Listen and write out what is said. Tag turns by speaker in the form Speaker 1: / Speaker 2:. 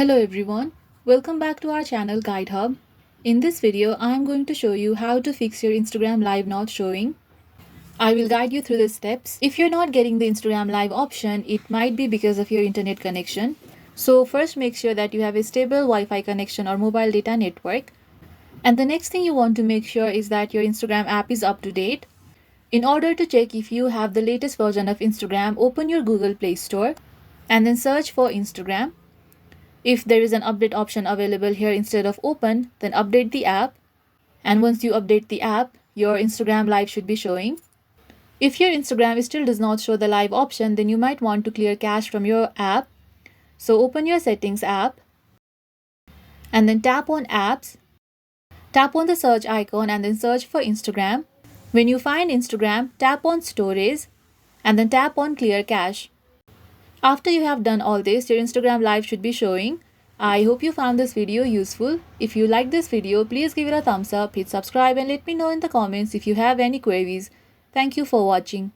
Speaker 1: Hello everyone, welcome back to our channel Guide Hub. In this video, I am going to show you how to fix your Instagram Live not showing. I will guide you through the steps. If you're not getting the Instagram Live option, it might be because of your internet connection. So first make sure that you have a stable Wi-Fi connection or mobile data network. And the next thing you want to make sure is that your Instagram app is up to date. In order to check if you have the latest version of Instagram, open your Google Play Store and then search for Instagram. If there is an update option available here instead of open, then update the app. And once you update the app, your Instagram Live should be showing. If your Instagram still does not show the live option, then you might want to clear cache from your app. So open your settings app and then tap on apps. Tap on the search icon and then search for Instagram. When you find Instagram, tap on storage and then tap on clear cache. After you have done all this, your Instagram Live should be showing. I hope you found this video useful. If you like this video, please give it a thumbs up, hit subscribe and let me know in the comments if you have any queries. Thank you for watching.